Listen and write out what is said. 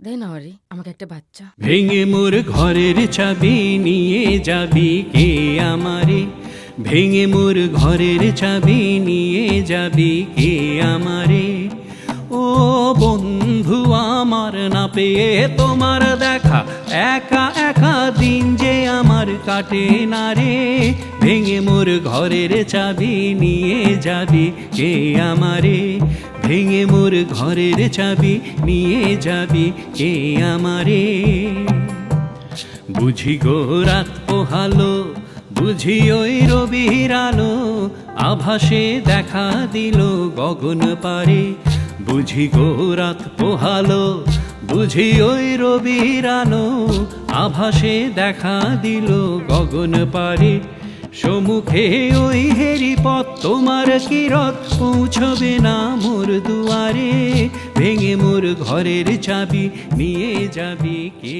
দে না হরি আমাকে একটা বাচ্চা। ভেঙে মোর ঘরের চাবি নিয়ে যাবি কে আমারে, ভেঙে মোর ঘরের চাবি নিয়ে যাবি কে আমারে। ও বন্ধু আমার না পেয়ে তোমার দেখা, একা একা দিন যে আমার কাটে না রে। ভেঙে মোর ঘরের চাবি নিয়ে যাবি কে আমারে, ভেঙে মোর ঘরের চাবি নিয়ে যাবি কে আমারে। বুঝি গো রাত পোহালো, বুঝি ওই রবির আলো, আভাসে দেখা দিল গগন পারে। বুঝি গো রাত পোহালো, বুঝি ওই রবির আলো, আভাসে দেখা দিল গগন পারে। সম্মুখে ওই হেরি পথ তোমার কিরত পৌঁছবে না মোর দুয়ারে। ভেঙে মোর ঘরের চাবি নিয়ে যাবি কে